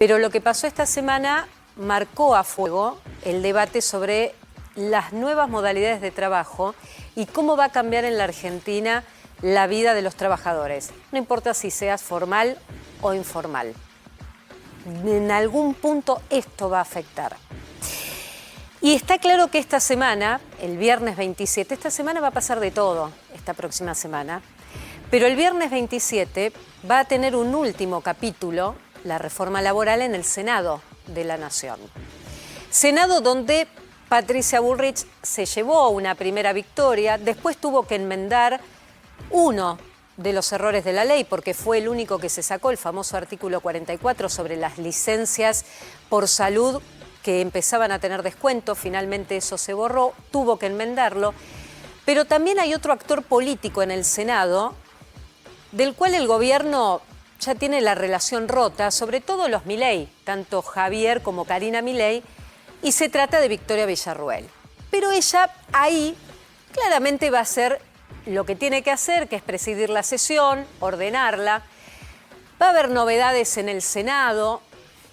Pero lo que pasó esta semana marcó a fuego el debate sobre las nuevas modalidades de trabajo y cómo va a cambiar en la Argentina la vida de los trabajadores. No importa si seas formal o informal. En algún punto esto va a afectar. Y está claro que esta semana, el viernes 27, esta semana va a pasar de todo, esta próxima semana, pero el viernes 27 va a tener un último capítulo, la reforma laboral en el Senado de la Nación. Senado donde Patricia Bullrich se llevó una primera victoria, después tuvo que enmendar uno de los errores de la ley, porque fue el único que se sacó, el famoso artículo 44 sobre las licencias por salud que empezaban a tener descuento. Finalmente eso se borró, tuvo que enmendarlo. Pero también hay otro actor político en el Senado, del cual el gobierno ya tiene la relación rota, sobre todo los Milei, tanto Javier como Karina Milei, y se trata de Victoria Villarruel. Pero ella ahí claramente va a hacer lo que tiene que hacer, que es presidir la sesión, ordenarla. Va a haber novedades en el Senado,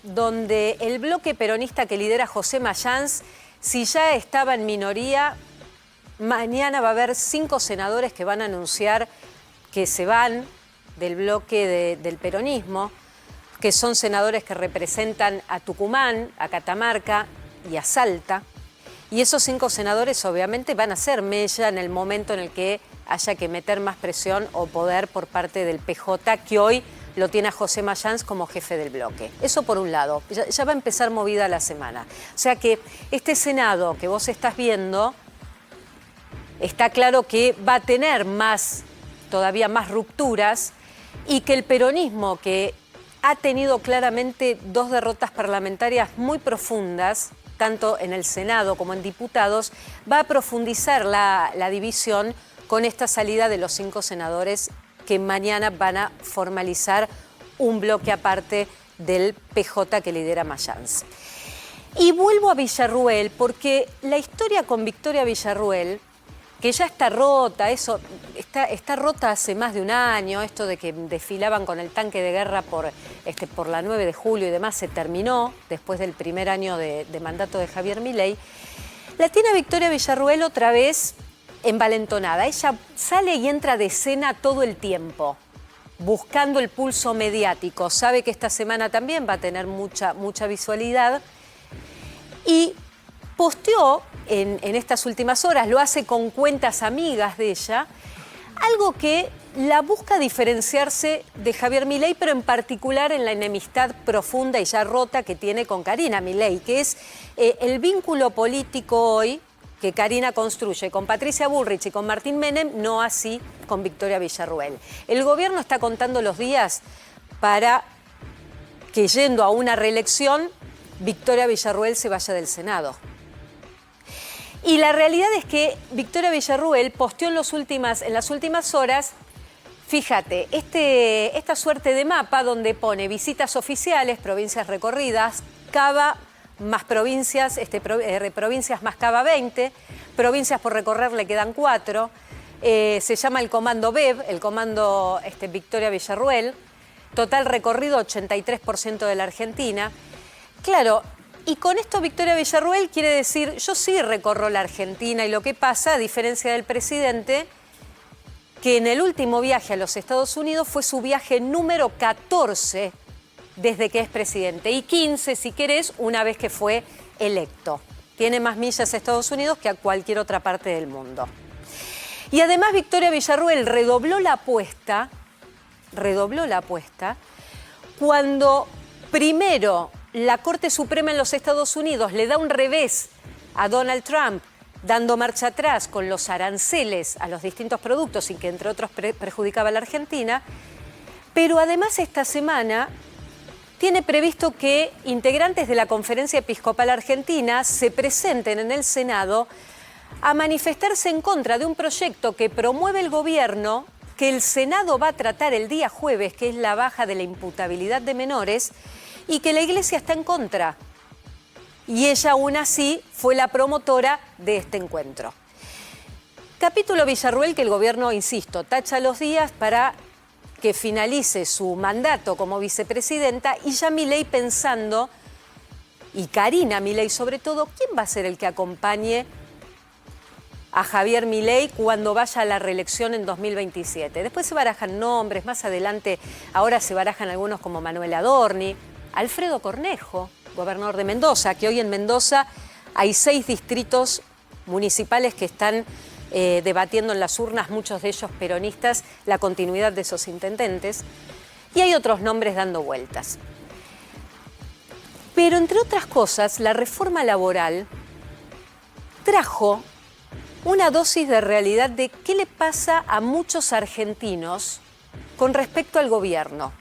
donde el bloque peronista que lidera José Mayans, si ya estaba en minoría, mañana va a haber 5 senadores que van a anunciar que se van del bloque del peronismo, que son senadores que representan a Tucumán, a Catamarca y a Salta. Y esos 5 senadores obviamente van a ser mella en el momento en el que haya que meter más presión o poder por parte del PJ, que hoy lo tiene a José Mayans como jefe del bloque. Eso por un lado, ya va a empezar movida la semana. O sea que este Senado que vos estás viendo, está claro que va a tener todavía más rupturas, y que el peronismo, que ha tenido claramente 2 derrotas parlamentarias muy profundas, tanto en el Senado como en diputados, va a profundizar la división con esta salida de los 5 senadores que mañana van a formalizar un bloque aparte del PJ que lidera Mayans. Y vuelvo a Villarruel porque la historia con Victoria Villarruel, que ya está rota, está rota hace más de un año, esto de que desfilaban con el tanque de guerra por la 9 de julio y demás, se terminó después del primer año de mandato de Javier Milei. La tiene Victoria Villarruel otra vez envalentonada. Ella sale y entra de escena todo el tiempo, buscando el pulso mediático. Sabe que esta semana también va a tener mucha visualidad y posteó en estas últimas horas, lo hace con cuentas amigas de ella, algo que la busca diferenciarse de Javier Milei, pero en particular en la enemistad profunda y ya rota que tiene con Karina Milei, que es el vínculo político hoy que Karina construye con Patricia Bullrich y con Martín Menem, no así con Victoria Villarruel. El gobierno está contando los días para que, yendo a una reelección, Victoria Villarruel se vaya del Senado. Y la realidad es que Victoria Villarruel posteó en las últimas horas, fíjate, esta suerte de mapa donde pone visitas oficiales, provincias recorridas, Cava más provincias, provincias más Cava 20, provincias por recorrer le quedan 4, se llama el comando BEV, el comando Victoria Villarruel, total recorrido 83% de la Argentina. Claro, y con esto Victoria Villarruel quiere decir, yo sí recorro la Argentina, y lo que pasa, a diferencia del presidente, que en el último viaje a los Estados Unidos fue su viaje número 14 desde que es presidente, y 15, si querés, una vez que fue electo. Tiene más millas a Estados Unidos que a cualquier otra parte del mundo. Y además Victoria Villarruel redobló la apuesta cuando primero la Corte Suprema en los Estados Unidos le da un revés a Donald Trump, dando marcha atrás con los aranceles a los distintos productos y que entre otros perjudicaba a la Argentina. Pero además esta semana tiene previsto que integrantes de la Conferencia Episcopal Argentina se presenten en el Senado a manifestarse en contra de un proyecto que promueve el gobierno, que el Senado va a tratar el día jueves, que es la baja de la imputabilidad de menores, y que la Iglesia está en contra. Y ella aún así fue la promotora de este encuentro. Capítulo Villarruel que el gobierno, insisto, tacha los días para que finalice su mandato como vicepresidenta y ya Milei pensando, y Karina Milei sobre todo, ¿quién va a ser el que acompañe a Javier Milei cuando vaya a la reelección en 2027? Después se barajan nombres, más adelante ahora se barajan algunos como Manuel Adorni, Alfredo Cornejo, gobernador de Mendoza, que hoy en Mendoza hay 6 distritos municipales que están debatiendo en las urnas, muchos de ellos peronistas, la continuidad de esos intendentes. Y hay otros nombres dando vueltas. Pero entre otras cosas, la reforma laboral trajo una dosis de realidad de qué le pasa a muchos argentinos con respecto al gobierno.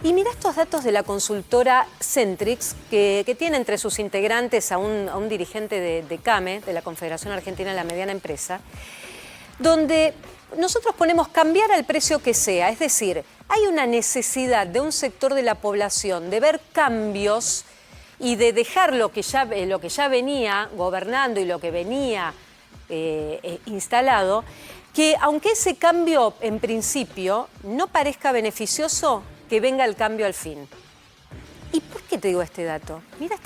Y mira estos datos de la consultora Centrix, que tiene entre sus integrantes a un dirigente de CAME, de la Confederación Argentina de la Mediana Empresa, donde nosotros ponemos cambiar al precio que sea. Es decir, hay una necesidad de un sector de la población de ver cambios y de dejar lo que ya venía gobernando y lo que venía instalado, que aunque ese cambio en principio no parezca beneficioso, que venga el cambio al fin. ¿Y por qué te digo este dato? Mira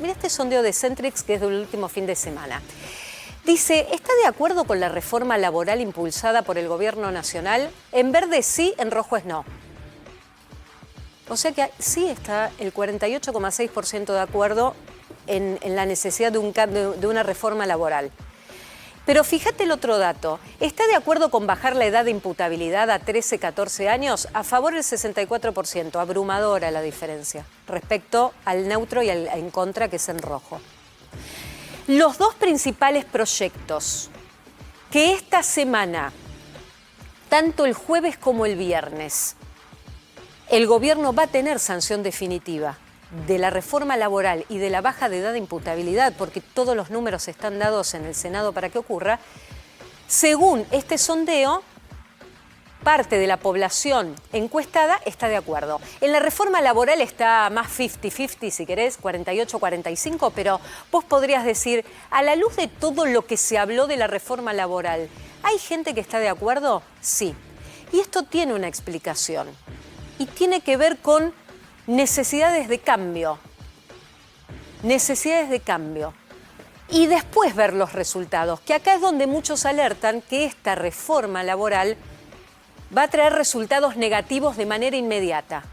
este sondeo de Centrix que es del último fin de semana. Dice, ¿está de acuerdo con la reforma laboral impulsada por el gobierno nacional? En verde sí, en rojo es no. O sea que sí está el 48,6% de acuerdo en la necesidad de un cambio, de una reforma laboral. Pero fíjate el otro dato, ¿está de acuerdo con bajar la edad de imputabilidad a 13, 14 años? A favor el 64%, abrumadora la diferencia, respecto al neutro y al en contra, que es en rojo. Los 2 principales proyectos que esta semana, tanto el jueves como el viernes, el gobierno va a tener sanción definitiva de la reforma laboral y de la baja de edad de imputabilidad, porque todos los números están dados en el Senado para que ocurra, según este sondeo, parte de la población encuestada está de acuerdo. En la reforma laboral está más 50-50, si querés, 48-45, pero vos podrías decir, a la luz de todo lo que se habló de la reforma laboral, ¿hay gente que está de acuerdo? Sí. Y esto tiene una explicación, y tiene que ver con necesidades de cambio. Necesidades de cambio. Y después ver los resultados, que acá es donde muchos alertan que esta reforma laboral va a traer resultados negativos de manera inmediata.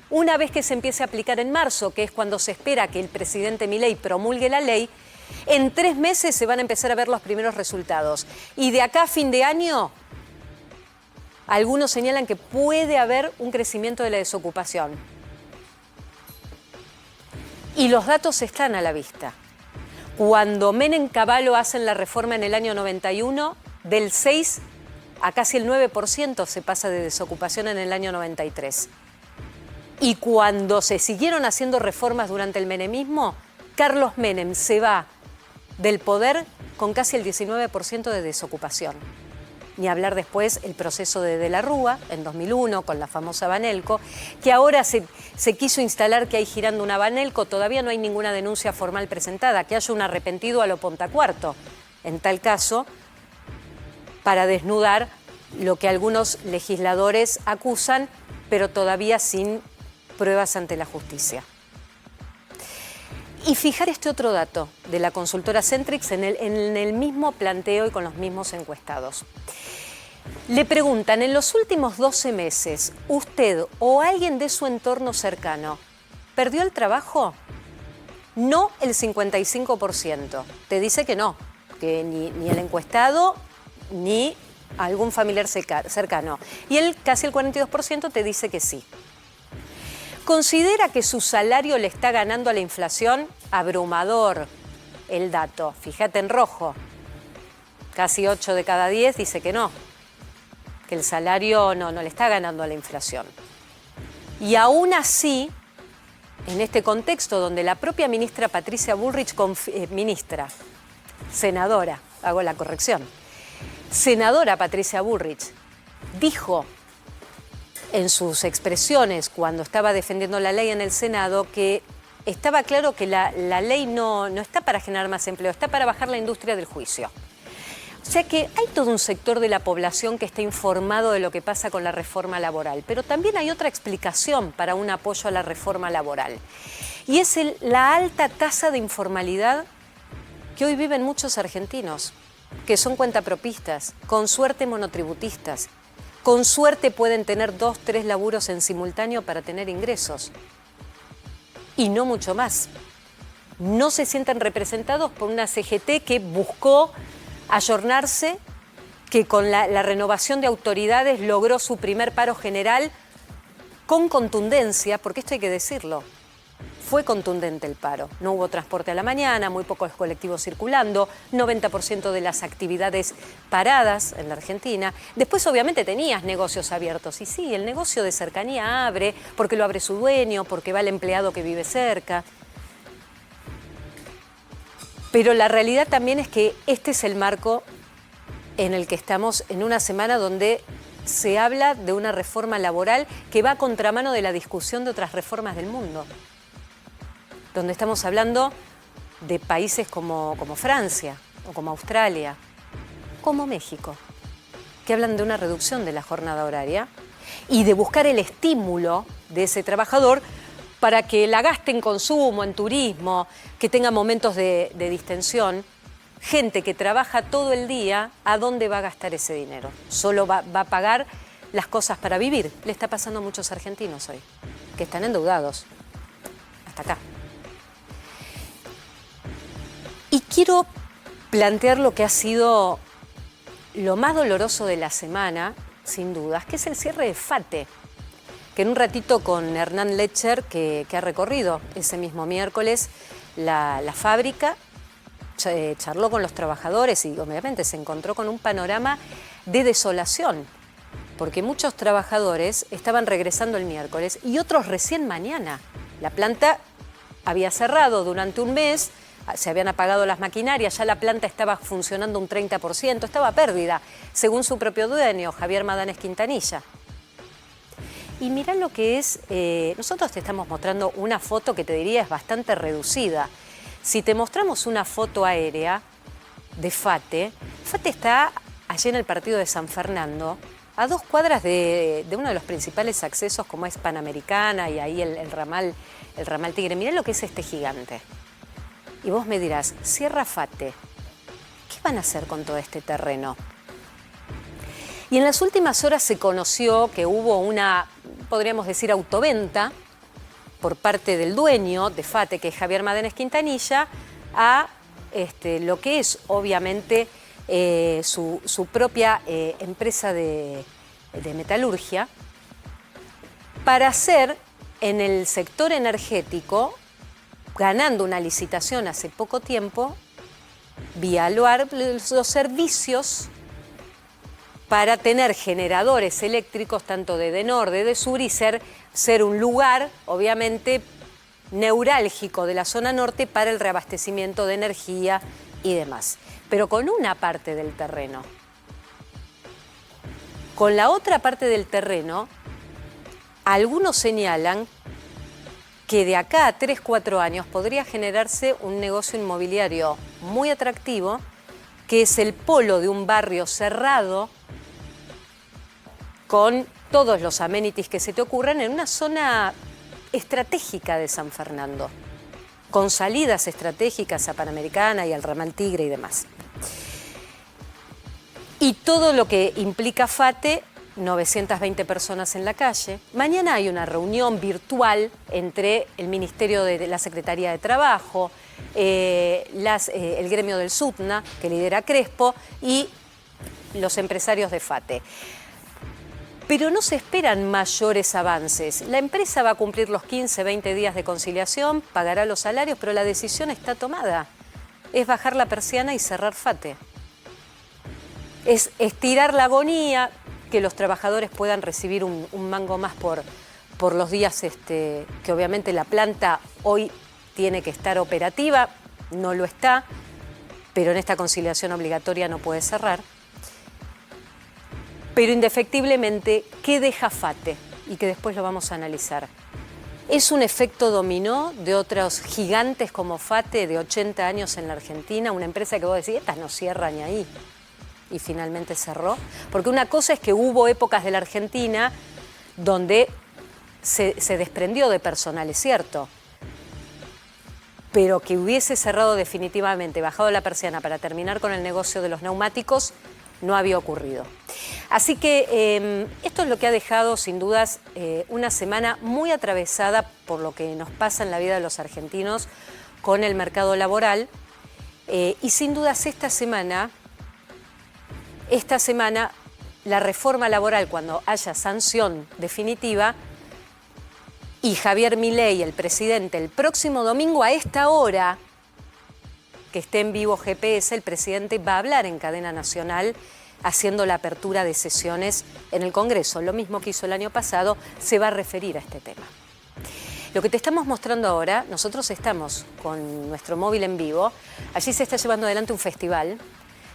Una vez que se empiece a aplicar en marzo, que es cuando se espera que el presidente Milei promulgue la ley, en 3 meses se van a empezar a ver los primeros resultados. Y de acá a fin de año, algunos señalan que puede haber un crecimiento de la desocupación. Y los datos están a la vista. Cuando Menem Cavallo hacen la reforma en el año 91, del 6 a casi el 9% se pasa de desocupación en el año 93. Y cuando se siguieron haciendo reformas durante el menemismo, Carlos Menem se va del poder con casi el 19% de desocupación. Ni hablar después el proceso de la Rúa, en 2001, con la famosa Banelco, que ahora se quiso instalar que hay girando una Banelco, todavía no hay ninguna denuncia formal presentada, que haya un arrepentido a lo Pontacuarto, en tal caso, para desnudar lo que algunos legisladores acusan, pero todavía sin pruebas ante la justicia. Y fijar este otro dato de la consultora Centrix en el mismo planteo y con los mismos encuestados. Le preguntan, en los últimos 12 meses, ¿usted o alguien de su entorno cercano perdió el trabajo? No, el 55%. Te dice que no, que ni el encuestado ni algún familiar cercano. Y casi el 42% te dice que sí. ¿Considera que su salario le está ganando a la inflación? Abrumador el dato. Fíjate en rojo. Casi 8 de cada 10 dice que no. Que el salario no le está ganando a la inflación. Y aún así, en este contexto donde la propia ministra Patricia Bullrich, senadora, hago la corrección, senadora Patricia Bullrich, dijo en sus expresiones cuando estaba defendiendo la ley en el Senado que estaba claro que la ley no está para generar más empleo, está para bajar la industria del juicio. O O sea que hay todo un sector de la población que está informado de lo que pasa con la reforma laboral, pero también hay otra explicación para un apoyo a la reforma laboral. Y es la alta tasa de informalidad que hoy viven muchos argentinos, que son cuentapropistas, con suerte monotributistas, con suerte pueden tener 2, 3 laburos en simultáneo para tener ingresos, y no mucho más. No se sienten representados por una CGT que buscó ayornarse, que con la renovación de autoridades logró su primer paro general con contundencia, porque esto hay que decirlo. Fue contundente el paro. No hubo transporte a la mañana, muy pocos colectivos circulando, 90% de las actividades paradas en la Argentina. Después obviamente tenías negocios abiertos. Y sí, el negocio de cercanía abre, porque lo abre su dueño, porque va el empleado que vive cerca. Pero la realidad también es que este es el marco en el que estamos en una semana donde se habla de una reforma laboral que va a contramano de la discusión de otras reformas del mundo. Donde estamos hablando de países como Francia o como Australia, como México, que hablan de una reducción de la jornada horaria y de buscar el estímulo de ese trabajador para que la gaste en consumo, en turismo, que tenga momentos de distensión. Gente que trabaja todo el día, ¿a dónde va a gastar ese dinero? Solo va a pagar las cosas para vivir. Le está pasando a muchos argentinos hoy, que están endeudados. Hasta acá. Y quiero plantear lo que ha sido lo más doloroso de la semana, sin dudas, que es el cierre de FATE, que en un ratito con Hernán Lecher, que ha recorrido ese mismo miércoles la fábrica, charló con los trabajadores y obviamente se encontró con un panorama de desolación, porque muchos trabajadores estaban regresando el miércoles y otros recién mañana. La planta había cerrado durante un mes, se habían apagado las maquinarias, ya la planta estaba funcionando un 30%, estaba pérdida, según su propio dueño, Javier Madanes Quintanilla. Y mirá lo que es, nosotros te estamos mostrando una foto que te diría es bastante reducida. Si te mostramos una foto aérea de FATE, FATE está allí en el partido de San Fernando, a 2 cuadras de uno de los principales accesos como es Panamericana y ahí el ramal Tigre. Mirá lo que es este gigante. Y vos me dirás, cierra FATE, ¿qué van a hacer con todo este terreno? Y en las últimas horas se conoció que hubo una, podríamos decir, autoventa por parte del dueño de FATE, que es Javier Madanes Quintanilla, a lo que es obviamente su propia empresa de metalurgia, para hacer en el sector energético, ganando una licitación hace poco tiempo, vía LOAR, los servicios para tener generadores eléctricos tanto de EDENOR, de EDESUR y ser un lugar, obviamente, neurálgico de la zona norte para el reabastecimiento de energía y demás. Pero con una parte del terreno. Con la otra parte del terreno, algunos señalan que de acá a 3, 4 años podría generarse un negocio inmobiliario muy atractivo, que es el polo de un barrio cerrado, con todos los amenities que se te ocurran en una zona estratégica de San Fernando, con salidas estratégicas a Panamericana y al ramal Tigre y demás. Y todo lo que implica FATE, 920 personas en la calle. Mañana hay una reunión virtual entre el Ministerio de la Secretaría de Trabajo, el gremio del SUTNA, que lidera Crespo, y los empresarios de FATE. Pero no se esperan mayores avances. La empresa va a cumplir los 15, 20 días de conciliación, pagará los salarios, pero la decisión está tomada. Es bajar la persiana y cerrar FATE. Es estirar la agonía, que los trabajadores puedan recibir un mango más por los días que obviamente la planta hoy tiene que estar operativa, no lo está, pero en esta conciliación obligatoria no puede cerrar. Pero indefectiblemente, ¿qué deja FATE? Y que después lo vamos a analizar. ¿Es un efecto dominó de otros gigantes como FATE de 80 años en la Argentina? Una empresa que vos decís, estas no cierran ni ahí. y finalmente cerró? Porque una cosa es que hubo épocas de la Argentina donde se desprendió de personal, es cierto, pero que hubiese cerrado definitivamente, bajado la persiana para terminar con el negocio de los neumáticos, no había ocurrido. Así que esto es lo que ha dejado, sin dudas, una semana muy atravesada por lo que nos pasa en la vida de los argentinos con el mercado laboral. Y sin dudas esta semana, la reforma laboral, cuando haya sanción definitiva, y Javier Milei, el presidente, el próximo domingo a esta hora, que esté en vivo GPS, el presidente va a hablar en cadena nacional haciendo la apertura de sesiones en el Congreso. Lo mismo que hizo el año pasado, se va a referir a este tema. Lo que te estamos mostrando ahora, nosotros estamos con nuestro móvil en vivo. Allí se está llevando adelante un festival.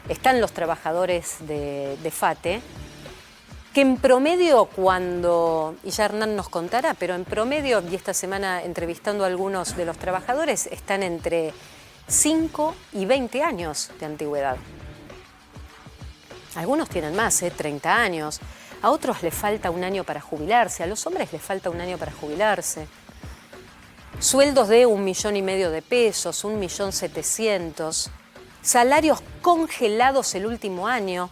Están los trabajadores de FATE, que en promedio y ya Hernán nos contará, pero en promedio, y esta semana entrevistando a algunos de los trabajadores, están entre 5 y 20 años de antigüedad. Algunos tienen más, 30 años. A otros les falta un año para jubilarse. A los hombres les falta un año para jubilarse. Sueldos de 1,5 millones de pesos, 1.700.000. Salarios congelados el último año.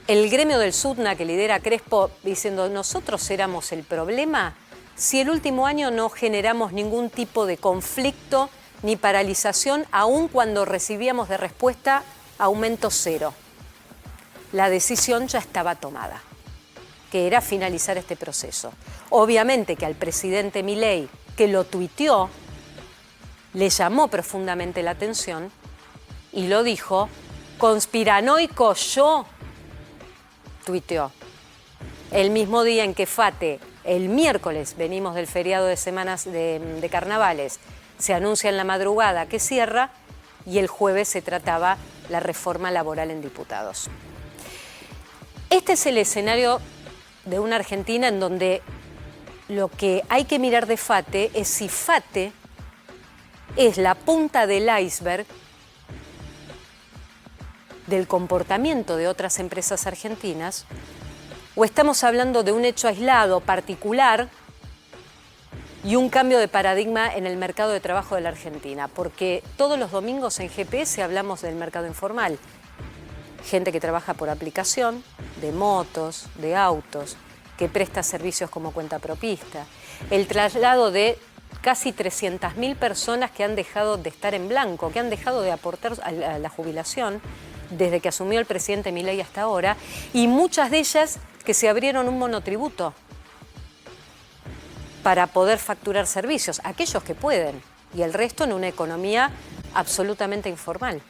El gremio del SUTNA que lidera Crespo diciendo nosotros éramos el problema si el último año no generamos ningún tipo de conflicto ni paralización, aun cuando recibíamos de respuesta aumento cero. La decisión ya estaba tomada, que era finalizar este proceso. Obviamente que al presidente Milei, que lo tuiteó, le llamó profundamente la atención y lo dijo, conspiranoico yo, tuiteó. El mismo día en que FATE, el miércoles, venimos del feriado de semanas de carnavales, se anuncia en la madrugada que cierra y el jueves se trataba la reforma laboral en diputados. Este es el escenario de una Argentina en donde lo que hay que mirar de FATE es si FATE es la punta del iceberg del comportamiento de otras empresas argentinas, o estamos hablando de un hecho aislado, particular, y un cambio de paradigma en el mercado de trabajo de la Argentina, porque todos los domingos en GPS hablamos del mercado informal. Gente que trabaja por aplicación, de motos, de autos, que presta servicios como cuentapropista. El traslado de casi 300.000 personas que han dejado de estar en blanco, que han dejado de aportar a la jubilación desde que asumió el presidente Milei hasta ahora, y muchas de ellas que se abrieron un monotributo para poder facturar servicios, aquellos que pueden, y el resto en una economía absolutamente informal.